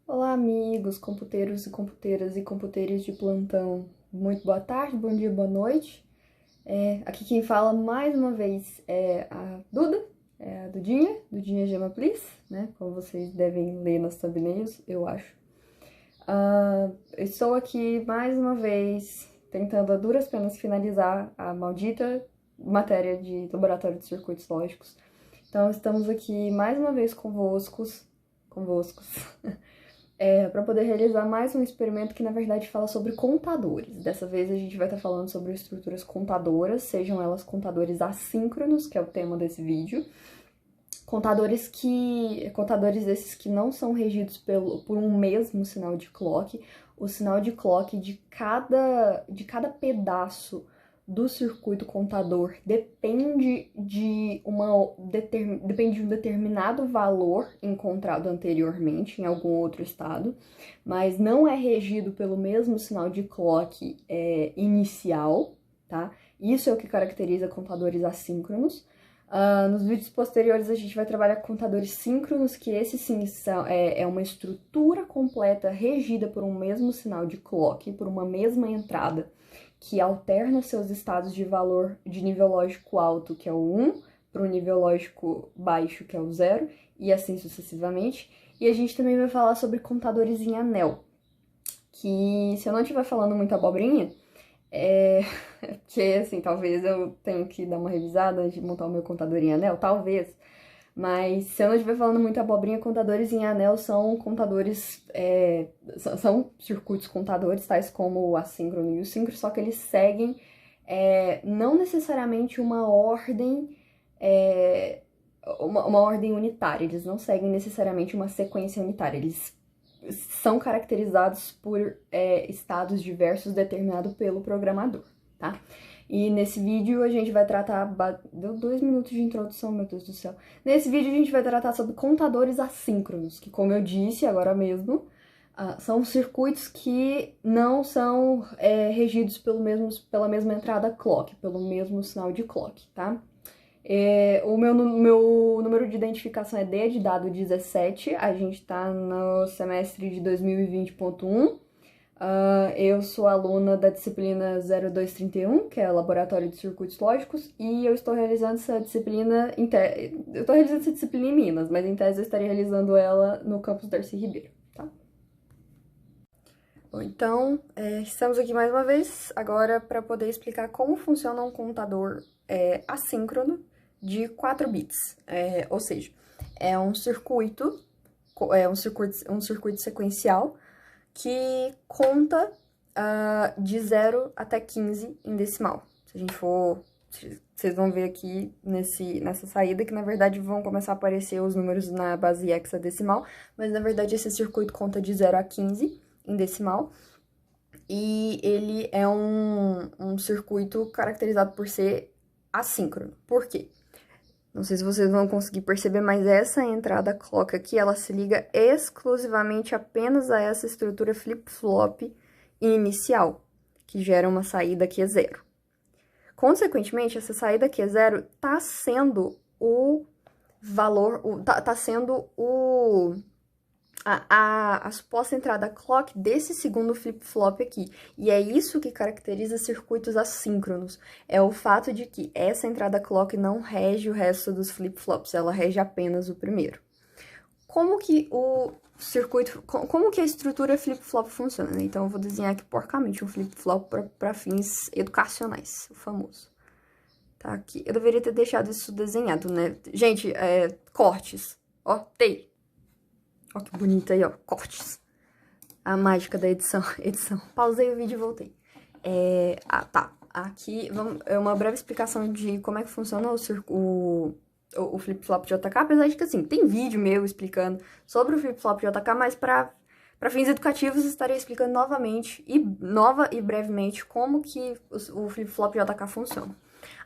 Olá, amigos, computeiros e computeiras e computeiros de plantão. Muito boa tarde, bom dia, boa noite. Aqui quem fala mais uma vez é a Duda, a Dudinha Gema Please, né? Como vocês devem ler nas thumbnails, eu acho. Estou aqui mais uma vez tentando a duras penas finalizar a maldita matéria de laboratório de circuitos lógicos. Então, estamos aqui mais uma vez convoscos, para poder realizar mais um experimento que, na verdade, fala sobre contadores. Dessa vez, a gente vai estar falando sobre estruturas contadoras, sejam elas contadores assíncronos, que é o tema desse vídeo, contadores esses que não são regidos por um mesmo sinal de clock. O sinal de clock de cada pedaço do circuito contador depende de um determinado valor encontrado anteriormente em algum outro estado, mas não é regido pelo mesmo sinal de clock inicial, tá? Isso é o que caracteriza contadores assíncronos. Nos vídeos posteriores a gente vai trabalhar com contadores síncronos, que esse sim é uma estrutura completa regida por um mesmo sinal de clock, por uma mesma entrada, que alterna seus estados de valor de nível lógico alto, que é o 1, para o nível lógico baixo, que é o 0, e assim sucessivamente. E a gente também vai falar sobre contadores em anel, que se eu não estiver falando muita abobrinha, porque, assim, talvez eu tenha que dar uma revisada antes de montar o meu contador em anel, talvez. Mas se eu não estiver falando muita abobrinha, contadores em anel são contadores, são circuitos contadores, tais como o assíncrono e o síncrono, só que eles seguem não necessariamente uma ordem, uma ordem unitária, eles não seguem necessariamente uma sequência unitária, eles são caracterizados por estados diversos determinados pelo programador, tá? E nesse vídeo a gente vai tratar... Deu 2 minutos de introdução, meu Deus do céu. Nesse vídeo a gente vai tratar sobre contadores assíncronos, que, como eu disse agora mesmo, são circuitos que não são regidos pela mesma entrada clock, pelo mesmo sinal de clock, tá? O meu número de identificação é D de dado 17, a gente tá no semestre de 2020.1. Eu sou aluna da disciplina 0231, que é Laboratório de Circuitos Lógicos, e eu estou realizando essa disciplina em Minas, mas em tese eu estaria realizando ela no campus Darcy Ribeiro, tá? Bom, então, estamos aqui mais uma vez, agora para poder explicar como funciona um contador assíncrono de 4 bits, ou seja, é um circuito sequencial que conta de 0 até 15 em decimal. Se a gente for... Vocês vão ver aqui nessa saída que, na verdade, vão começar a aparecer os números na base hexadecimal, mas, na verdade, esse circuito conta de 0 a 15 em decimal, e ele é um circuito caracterizado por ser assíncrono. Por quê? Não sei se vocês vão conseguir perceber, mas essa entrada clock aqui, ela se liga exclusivamente apenas a essa estrutura flip-flop inicial, que gera uma saída que é 0. Consequentemente, essa saída que é 0 tá sendo o valor, tá sendo a suposta entrada clock desse segundo flip-flop aqui. E é isso que caracteriza circuitos assíncronos. É o fato de que essa entrada clock não rege o resto dos flip-flops, ela rege apenas o primeiro. Como que como que a estrutura flip-flop funciona, né? Então, eu vou desenhar aqui porcamente um flip-flop para fins educacionais, o famoso. Tá aqui. Eu deveria ter deixado isso desenhado, né? Gente, cortes. Ó, tem. Ó que bonito aí, ó, cortes. A mágica da edição. Pausei o vídeo e voltei. Tá. Aqui é uma breve explicação de como é que funciona o flip-flop de JK, apesar de que, assim, tem vídeo meu explicando sobre o flip-flop de JK, mas para fins educativos estarei explicando novamente e brevemente como que o flip-flop JK funciona.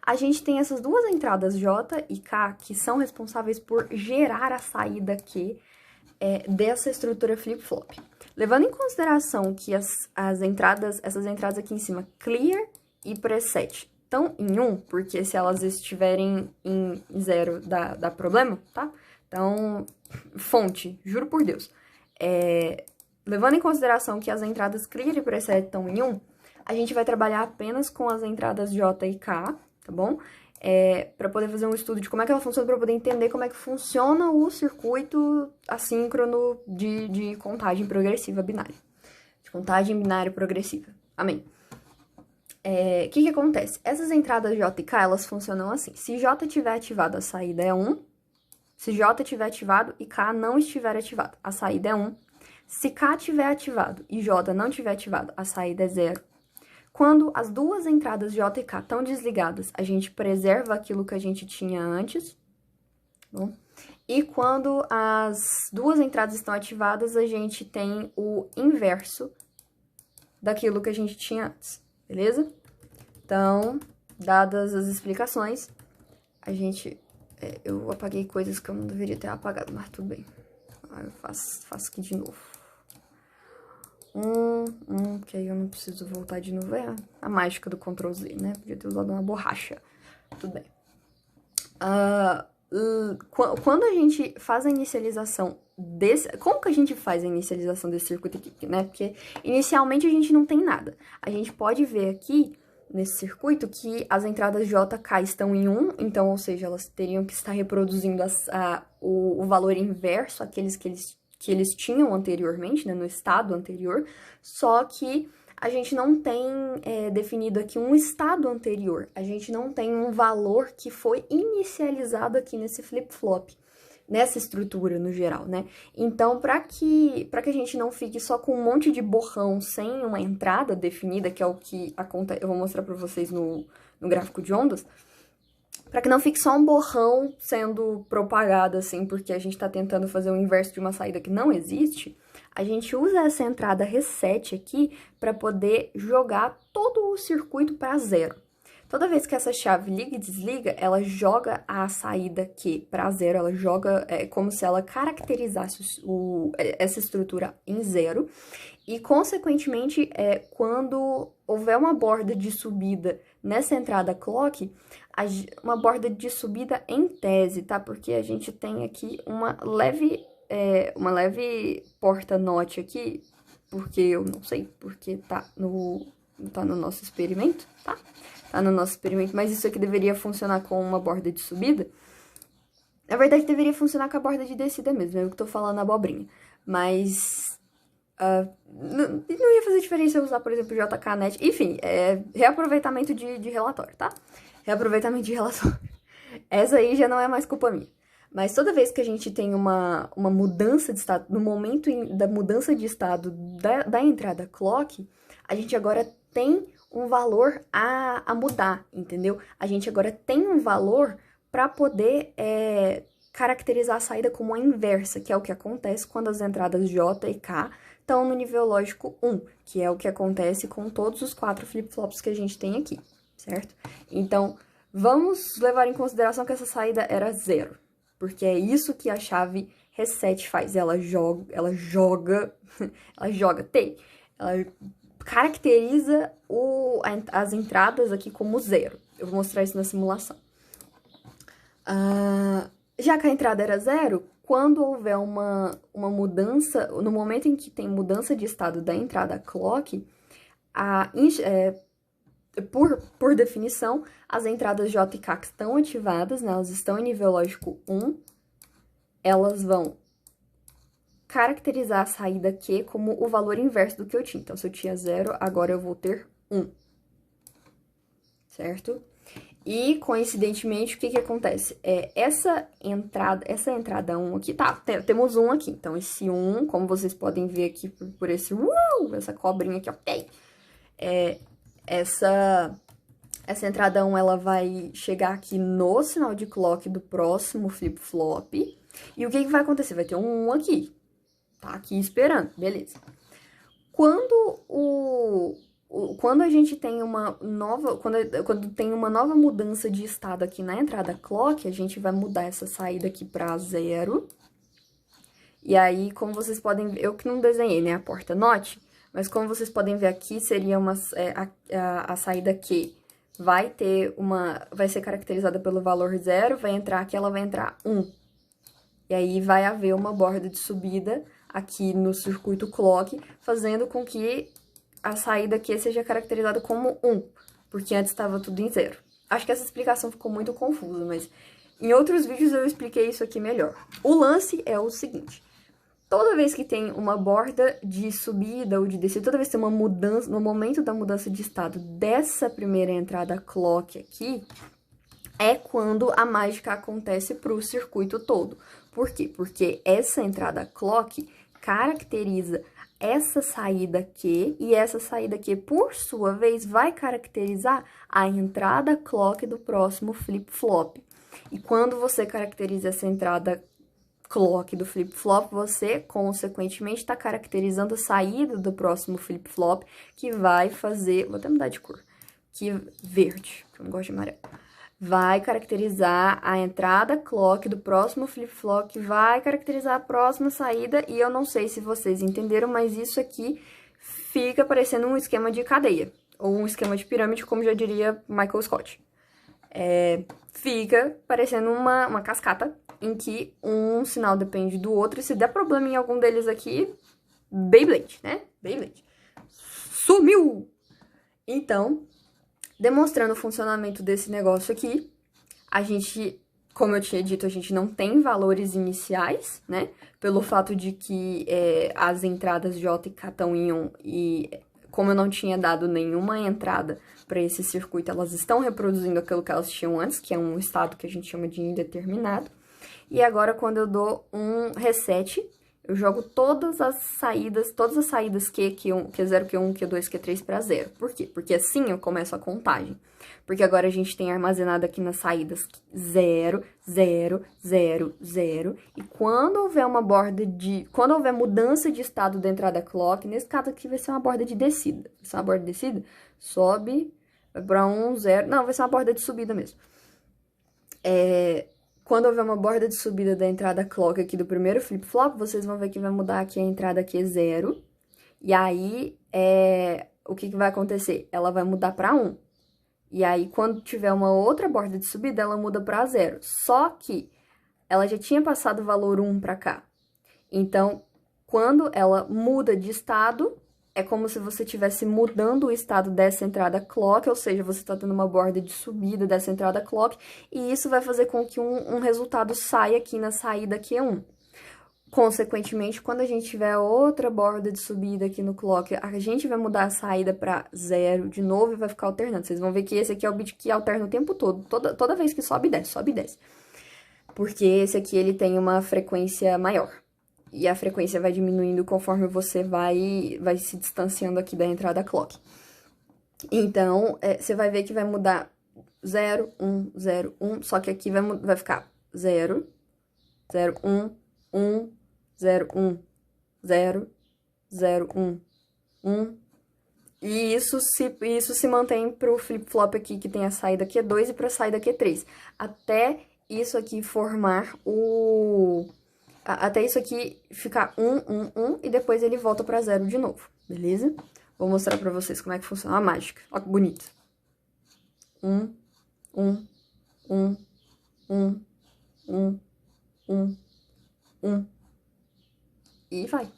A gente tem essas duas entradas J e K que são responsáveis por gerar a saída Q dessa estrutura flip-flop. Levando em consideração que essas entradas aqui em cima, clear e preset, estão em 1, porque se elas estiverem em 0 dá problema, tá? Então, fonte, juro por Deus. levando em consideração que as entradas clear e preset estão em 1, a gente vai trabalhar apenas com as entradas J e K, tá bom? Para poder fazer um estudo de como é que ela funciona, para poder entender como é que funciona o circuito assíncrono de contagem progressiva binária. De contagem binária progressiva. Amém. O que acontece? Essas entradas J e K, elas funcionam assim. Se J estiver ativado, a saída é 1. Se J estiver ativado e K não estiver ativado, a saída é 1. Se K estiver ativado e J não estiver ativado, a saída é 0. Quando as duas entradas J e K estão desligadas, a gente preserva aquilo que a gente tinha antes. Bom? E quando as duas entradas estão ativadas, a gente tem o inverso daquilo que a gente tinha antes. Beleza? Então, dadas as explicações, eu apaguei coisas que eu não deveria ter apagado, mas tudo bem. Eu faço aqui de novo. Que aí eu não preciso voltar de novo. É a mágica do Ctrl Z, né? Podia ter usado uma borracha. Tudo bem. Quando a gente faz a inicialização desse... Como que a gente faz a inicialização desse circuito aqui, né? Porque inicialmente a gente não tem nada. A gente pode ver aqui, nesse circuito, que as entradas J, K estão em 1, então, ou seja, elas teriam que estar reproduzindo o valor inverso, aqueles que eles tinham anteriormente, né, no estado anterior, só que a gente não tem definido aqui um estado anterior, a gente não tem um valor que foi inicializado aqui nesse flip-flop, nessa estrutura no geral, né? Então, para que a gente não fique só com um monte de borrão sem uma entrada definida, que é o que acontece, eu vou mostrar para vocês no gráfico de ondas, para que não fique só um borrão sendo propagado, assim, porque a gente está tentando fazer o inverso de uma saída que não existe, a gente usa essa entrada reset aqui para poder jogar todo o circuito para 0. Toda vez que essa chave liga e desliga, ela joga a saída Q para 0, ela joga como se ela caracterizasse essa estrutura em 0, e, consequentemente, quando houver uma borda de subida nessa entrada clock, uma borda de subida em tese, tá? Porque a gente tem aqui uma leve porta NOT aqui, porque eu não sei, porque tá no nosso experimento, tá? Tá no nosso experimento, mas isso aqui deveria funcionar com uma borda de subida. Na verdade, deveria funcionar com a borda de descida mesmo, eu que tô falando abobrinha. Mas não ia fazer diferença eu usar, por exemplo, JKNet. Enfim, reaproveitamento de relatório, tá? Reaproveitamento de relatório. Essa aí já não é mais culpa minha. Mas toda vez que a gente tem uma mudança de estado, no momento da mudança de estado da entrada clock, a gente agora tem um valor a mudar, entendeu? A gente agora tem um valor para poder caracterizar a saída como a inversa, que é o que acontece quando as entradas J e K estão no nível lógico 1, que é o que acontece com todos os 4 flip-flops que a gente tem aqui, certo? Então, vamos levar em consideração que essa saída era 0, porque é isso que a chave reset faz, ela caracteriza as entradas aqui como 0. Eu vou mostrar isso na simulação. Já que a entrada era 0, quando houver uma mudança, no momento em que tem mudança de estado da entrada clock, por definição, as entradas J e K que estão ativadas, né, elas estão em nível lógico 1, elas vão caracterizar a saída Q como o valor inverso do que eu tinha. Então, se eu tinha 0, agora eu vou ter 1. Certo? E, coincidentemente, o que acontece? Essa entrada 1 aqui, tá, temos 1 aqui. Então, esse 1, como vocês podem ver aqui por esse, essa cobrinha aqui, ok? Essa entrada 1, ela vai chegar aqui no sinal de clock do próximo flip-flop. E o que vai acontecer? Vai ter um 1 aqui. Tá aqui esperando, beleza. Quando a gente tem uma nova... Quando tem uma nova mudança de estado aqui na entrada clock, a gente vai mudar essa saída aqui pra 0. E aí, como vocês podem ver... Eu que não desenhei, né, a porta NOT, mas como vocês podem ver aqui, seria a saída Q vai ser caracterizada pelo valor 0, vai entrar aqui, ela vai entrar 1. E aí vai haver uma borda de subida aqui no circuito clock, fazendo com que a saída Q seja caracterizada como 1, porque antes estava tudo em 0. Acho que essa explicação ficou muito confusa, mas em outros vídeos eu expliquei isso aqui melhor. O lance é o seguinte: toda vez que tem uma borda de subida ou de descida, toda vez que tem uma mudança, no momento da mudança de estado dessa primeira entrada clock aqui, é quando a mágica acontece para o circuito todo. Por quê? Porque essa entrada clock caracteriza essa saída Q, e essa saída Q, por sua vez, vai caracterizar a entrada clock do próximo flip-flop. E quando você caracteriza essa entrada clock do flip-flop, você, consequentemente, está caracterizando a saída do próximo flip-flop, que vai fazer... Vou até mudar de cor. Que verde, que eu não gosto de amarelo. Vai caracterizar a entrada clock do próximo flip-flop, que vai caracterizar a próxima saída, e eu não sei se vocês entenderam, mas isso aqui fica parecendo um esquema de cadeia, ou um esquema de pirâmide, como já diria Michael Scott. Fica parecendo uma cascata, em que um sinal depende do outro, e se der problema em algum deles aqui, Beyblade, né? Beyblade. Sumiu! Então, demonstrando o funcionamento desse negócio aqui, a gente, como eu tinha dito, a gente não tem valores iniciais, né? Pelo fato de que as entradas J e K estão em 1, e como eu não tinha dado nenhuma entrada para esse circuito, elas estão reproduzindo aquilo que elas tinham antes, que é um estado que a gente chama de indeterminado. E agora, quando eu dou um reset, eu jogo todas as saídas Q, Q1, Q0, Q1, Q2, Q3 para 0. Por quê? Porque assim eu começo a contagem. Porque agora a gente tem armazenado aqui nas saídas 0, 0, 0, 0. E quando houver uma borda de... Quando houver mudança de estado da entrada clock, nesse caso aqui vai ser uma borda de descida. Vai ser uma borda de descida, sobe, vai para 1, 0... Não, vai ser uma borda de subida mesmo. Quando houver uma borda de subida da entrada clock aqui do primeiro flip-flop, vocês vão ver que vai mudar aqui a entrada Q0. E aí, o que vai acontecer? Ela vai mudar para 1. E aí, quando tiver uma outra borda de subida, ela muda para 0. Só que ela já tinha passado o valor 1 para cá. Então, quando ela muda de estado, é como se você estivesse mudando o estado dessa entrada clock, ou seja, você está tendo uma borda de subida dessa entrada clock, e isso vai fazer com que um resultado saia aqui na saída Q1. Consequentemente, quando a gente tiver outra borda de subida aqui no clock, a gente vai mudar a saída para 0 de novo e vai ficar alternando. Vocês vão ver que esse aqui é o bit que alterna o tempo todo, toda vez que sobe e desce, sobe e desce. Porque esse aqui, ele tem uma frequência maior. E a frequência vai diminuindo conforme você vai se distanciando aqui da entrada clock. Então, você vai ver que vai mudar 0, 1, 0, 1, só que aqui vai ficar 0, 0, 1, 1, 0, 1, 0, 0, 1, 1. E isso se mantém para o flip-flop aqui, que tem a saída Q2 e para a saída Q3. Até isso aqui formar Até isso aqui ficar 1, 1, 1, e depois ele volta pra 0 de novo, beleza? Vou mostrar pra vocês como é que funciona a mágica. Olha que bonito. 1, 1, 1, 1, 1, 1, 1. E vai.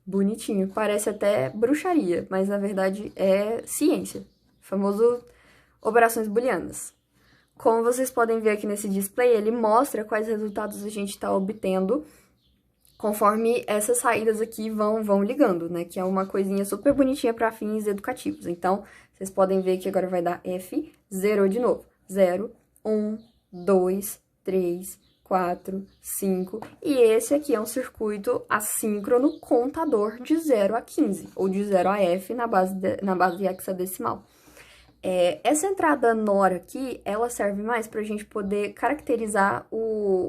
Bonitinho. Parece até bruxaria, mas na verdade é ciência. Famoso operações booleanas. Como vocês podem ver aqui nesse display, ele mostra quais resultados a gente está obtendo conforme essas saídas aqui vão ligando, né? Que é uma coisinha super bonitinha para fins educativos. Então, vocês podem ver que agora vai dar F, zerou de novo. 0, 1, 2, 3, 4, 5. E esse aqui é um circuito assíncrono contador de 0 a 15, ou de 0 a F na base hexadecimal. Essa entrada NOR aqui, ela serve mais para a gente poder caracterizar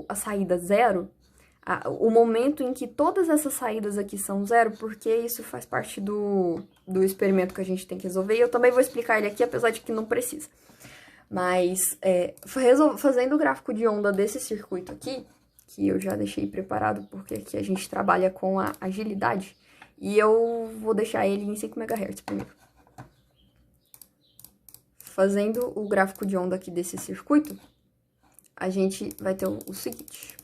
a saída 0, o momento em que todas essas saídas aqui são 0, porque isso faz parte do experimento que a gente tem que resolver. E eu também vou explicar ele aqui, apesar de que não precisa. Mas, fazendo o gráfico de onda desse circuito aqui, que eu já deixei preparado, porque aqui a gente trabalha com a agilidade, e eu vou deixar ele em 5 MHz primeiro. Fazendo o gráfico de onda aqui desse circuito, a gente vai ter o seguinte.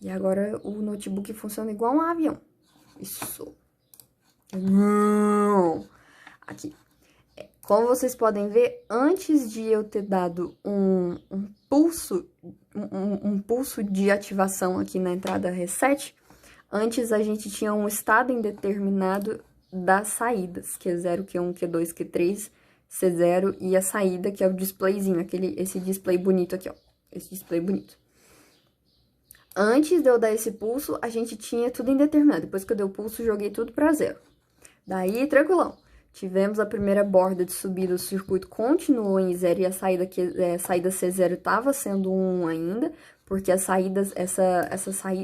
E agora o notebook funciona igual um avião. Isso. Aqui. Como vocês podem ver, antes de eu ter dado um pulso de ativação aqui na entrada reset, antes a gente tinha um estado indeterminado das saídas, Q0, Q1, Q2, Q3, C0 e a saída, que é o displayzinho, esse display bonito aqui, ó. Esse display bonito. Antes de eu dar esse pulso, a gente tinha tudo indeterminado. Depois que eu dei o pulso, joguei tudo pra 0. Daí, tranquilão. Tivemos a primeira borda de subida, o circuito continuou em 0 e a saída C0 estava sendo 1 ainda, porque as saídas,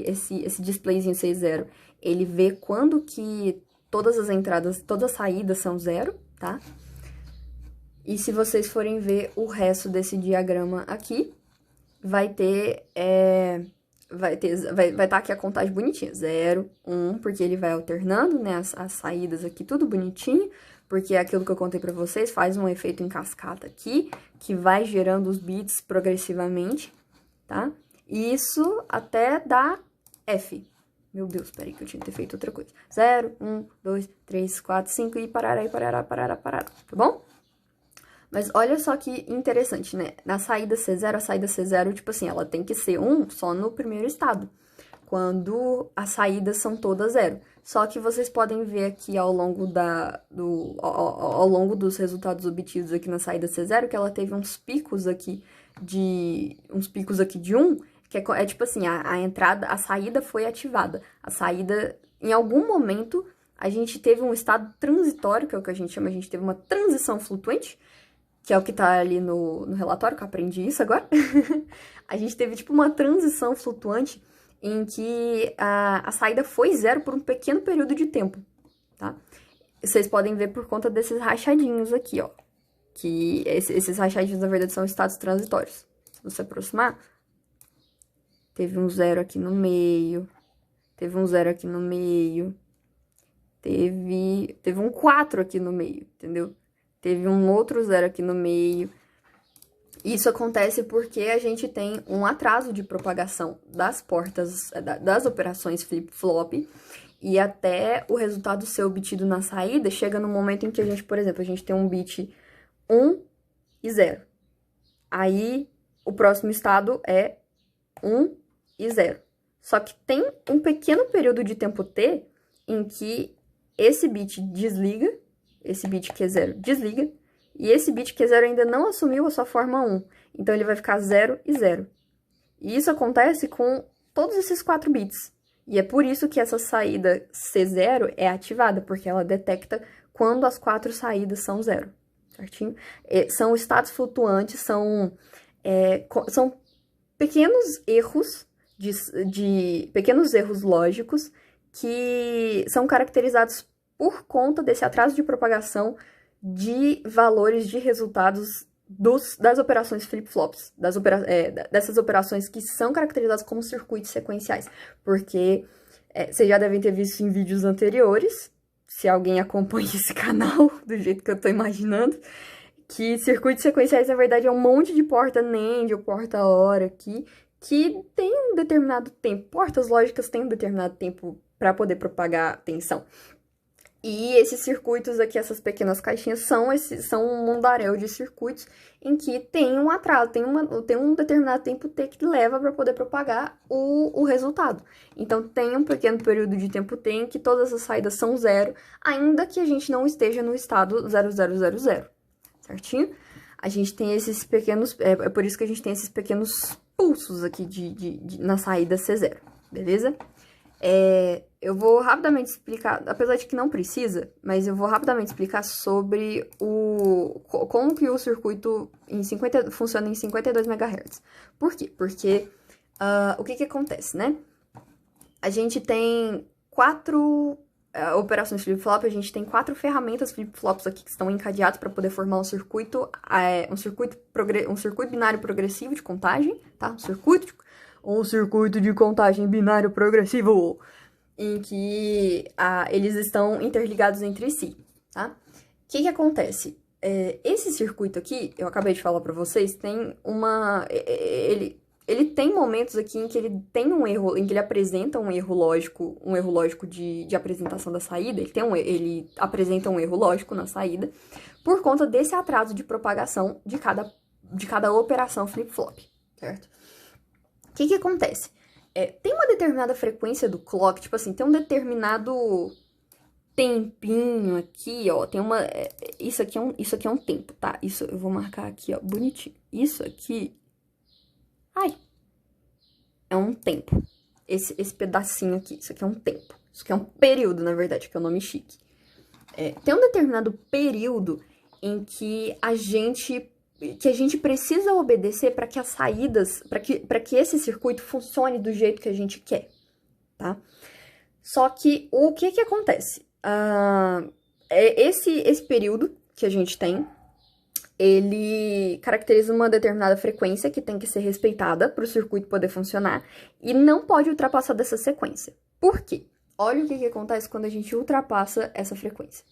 esse displayzinho C0, ele vê quando que todas as entradas, todas as saídas são 0, tá? E se vocês forem ver o resto desse diagrama aqui, vai estar aqui a contagem bonitinha, 0, 1, porque ele vai alternando, né, as saídas aqui, tudo bonitinho, porque é aquilo que eu contei pra vocês, faz um efeito em cascata aqui, que vai gerando os bits progressivamente, tá? Isso até dar F. Meu Deus, peraí que eu tinha que ter feito outra coisa. 0, 1, 2, 3, 4, 5 e parará, tá bom? Mas olha só que interessante, né? Na saída C0, a saída C0, tipo assim, ela tem que ser 1 só no primeiro estado, quando as saídas são todas 0. Só que vocês podem ver aqui ao longo dos resultados obtidos aqui na saída C0, que ela teve uns picos aqui de 1, que é tipo assim, a saída foi ativada. A saída, em algum momento, a gente teve um estado transitório, que é o que a gente chama, a gente teve uma transição flutuante, que é o que tá ali no relatório, que eu aprendi isso agora. A gente teve, tipo, uma transição flutuante em que a saída foi 0 por um pequeno período de tempo, tá? Vocês podem ver por conta desses rachadinhos aqui, ó. Que esses rachadinhos, na verdade, são estados transitórios. Se você aproximar, teve um 0 aqui no meio, teve um 0 aqui no meio, teve um 4 aqui no meio, entendeu? Teve um outro 0 aqui no meio. Isso acontece porque a gente tem um atraso de propagação das portas, das operações flip-flop, e até o resultado ser obtido na saída, chega no momento em que a gente, por exemplo, a gente tem um bit 1 e 0. Aí, o próximo estado é 1 e 0. Só que tem um pequeno período de tempo T em que esse bit desliga, esse bit Q0 desliga, e esse bit Q0 ainda não assumiu a sua forma 1. Então, ele vai ficar 0 e 0. E isso acontece com todos esses 4 bits. E é por isso que essa saída C0 é ativada, porque ela detecta quando as 4 saídas são 0. Certinho? São estados flutuantes, são pequenos erros, pequenos erros lógicos que são caracterizados por conta desse atraso de propagação de valores de resultados das operações flip-flops, dessas operações que são caracterizadas como circuitos sequenciais, porque vocês já devem ter visto em vídeos anteriores, se alguém acompanha esse canal do jeito que eu tô imaginando, que circuitos sequenciais, na verdade, é um monte de porta NAND ou porta OR aqui, que tem um determinado tempo, portas lógicas têm um determinado tempo para poder propagar tensão. E esses circuitos aqui, essas pequenas caixinhas, são um mundaréu de circuitos em que tem um atraso, tem um determinado tempo T que leva para poder propagar o resultado. Então, tem um pequeno período de tempo T em que todas as saídas são 0, ainda que a gente não esteja no estado 0000, certinho? A gente tem esses pequenos, é por isso que a gente tem esses pequenos pulsos aqui na saída C0, beleza? Eu vou rapidamente explicar, apesar de que não precisa, mas eu vou rapidamente explicar sobre como que o circuito funciona em 52 MHz. Por quê? Porque o que acontece, né? A gente tem 4 operações flip-flop, a gente tem 4 ferramentas flip-flops aqui que estão encadeadas para poder formar um circuito binário progressivo de contagem, tá? Um circuito de contagem binário progressivo, em que eles estão interligados entre si, tá? O que acontece? Esse circuito aqui, eu acabei de falar pra vocês, tem ele tem momentos aqui em que ele tem um erro, em que ele apresenta um erro lógico de apresentação da saída, ele apresenta um erro lógico na saída, por conta desse atraso de propagação de cada operação flip-flop, certo? O que acontece? Tem uma determinada frequência do clock, tipo assim, tem um determinado tempinho aqui, ó, tem uma... isso aqui é um tempo, tá? Isso eu vou marcar aqui, ó, bonitinho. Isso aqui... Ai! É um tempo. Esse pedacinho aqui, isso aqui é um tempo. Isso aqui é um período, na verdade, que é o nome chique. Tem um determinado período em que a gente precisa obedecer para que as saídas, para que esse circuito funcione do jeito que a gente quer, tá? Só que o que acontece? Esse período que a gente tem, ele caracteriza uma determinada frequência que tem que ser respeitada para o circuito poder funcionar e não pode ultrapassar dessa sequência. Por quê? Olha o que acontece quando a gente ultrapassa essa frequência.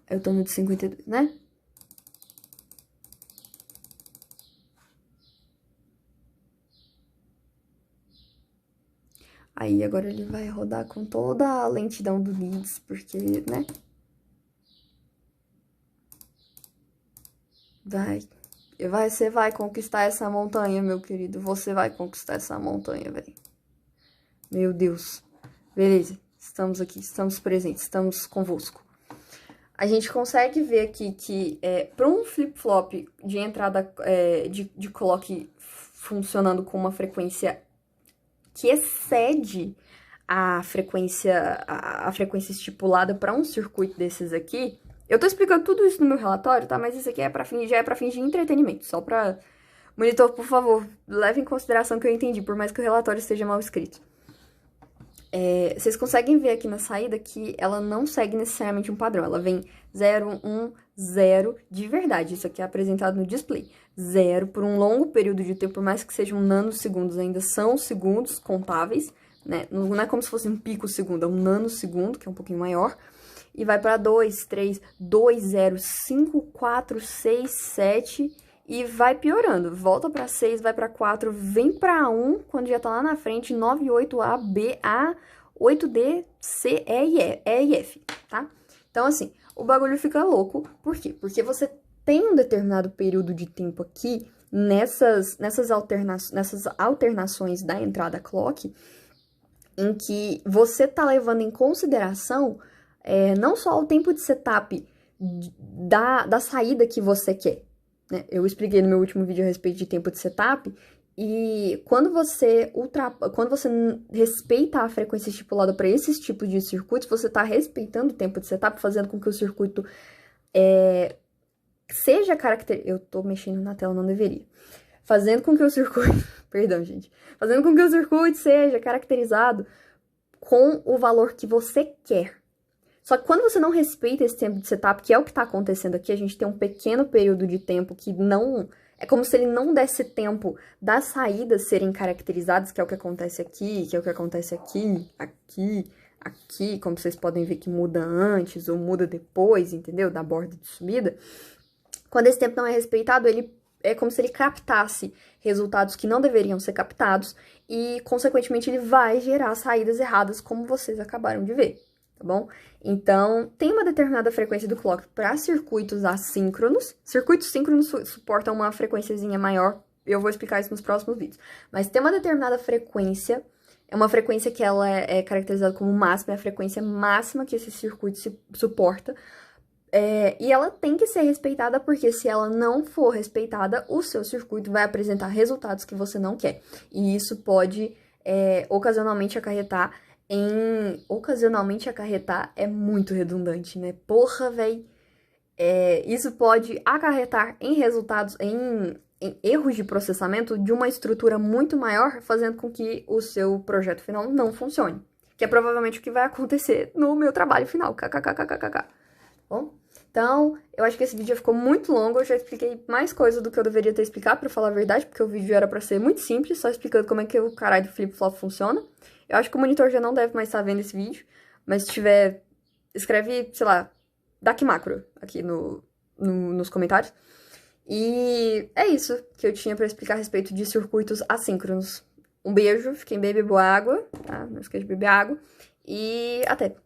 Eu tô no de 52, né? Aí agora ele vai rodar com toda a lentidão do Leeds, porque, né? Você vai conquistar essa montanha, meu querido. Você vai conquistar essa montanha, velho. Meu Deus. Beleza, estamos aqui, estamos presentes, estamos convosco. A gente consegue ver aqui que para um flip-flop de entrada de clock funcionando com uma frequência que excede a frequência estipulada para um circuito desses aqui. Eu tô explicando tudo isso no meu relatório, tá? Mas isso aqui já é pra fins de entretenimento, só pra... Monitor, por favor, leve em consideração que eu entendi, por mais que o relatório esteja mal escrito. Vocês conseguem ver aqui na saída que ela não segue necessariamente um padrão. Ela vem 0, 1, 0 de verdade. Isso aqui é apresentado no display. 0 por um longo período de tempo, por mais que sejam nanosegundos, ainda são segundos contáveis, né? Não é como se fosse um pico segundo, é um nanosegundo, que é um pouquinho maior. E vai para 2, 3, 2, 0, 5, 4, 6, 7 e vai piorando. Volta para 6, vai para 4, vem para 1, quando já tá lá na frente, 9, 8, A, B, A, 8D, C, E e F, tá? Então, assim, o bagulho fica louco. Por quê? Porque você tem um determinado período de tempo aqui, nessas alternações da entrada clock, em que você tá levando em consideração não só o tempo de setup da saída que você quer, né? Eu expliquei no meu último vídeo a respeito de tempo de setup, e quando você respeita a frequência estipulada para esses tipos de circuitos, você está respeitando o tempo de setup, fazendo com que o circuito seja caracterizado... Eu tô mexendo na tela, não deveria. Fazendo com que o circuito... Perdão, gente. Fazendo com que o circuito seja caracterizado com o valor que você quer. Só que quando você não respeita esse tempo de setup, que é o que está acontecendo aqui, a gente tem um pequeno período de tempo que não... É como se ele não desse tempo das saídas serem caracterizadas, que é o que acontece aqui, que é o que acontece aqui, aqui, como vocês podem ver que muda antes ou muda depois, entendeu? Da borda de subida. Quando esse tempo não é respeitado, ele é como se ele captasse resultados que não deveriam ser captados e, consequentemente, ele vai gerar saídas erradas, como vocês acabaram de ver. Tá bom? Então, tem uma determinada frequência do clock para circuitos assíncronos. Circuitos síncronos suportam uma frequênciazinha maior, eu vou explicar isso nos próximos vídeos. Mas tem uma determinada frequência, é uma frequência que ela é caracterizada como máxima, é a frequência máxima que esse circuito suporta. E ela tem que ser respeitada, porque se ela não for respeitada, o seu circuito vai apresentar resultados que você não quer. E isso pode, ocasionalmente acarretar é muito redundante, né? Porra, véi. Isso pode acarretar em resultados, em erros de processamento de uma estrutura muito maior, fazendo com que o seu projeto final não funcione. Que é provavelmente o que vai acontecer no meu trabalho final. KKKKKK. Bom? Então, eu acho que esse vídeo ficou muito longo, eu já expliquei mais coisa do que eu deveria ter explicado, pra falar a verdade, porque o vídeo era pra ser muito simples, só explicando como é que o caralho do flip-flop funciona. Eu acho que o monitor já não deve mais estar vendo esse vídeo, mas se tiver, escreve, sei lá, DAC macro aqui nos comentários. E é isso que eu tinha pra explicar a respeito de circuitos assíncronos. Um beijo, fiquem bem, bebam água, tá? Não esqueça de beber água. E até!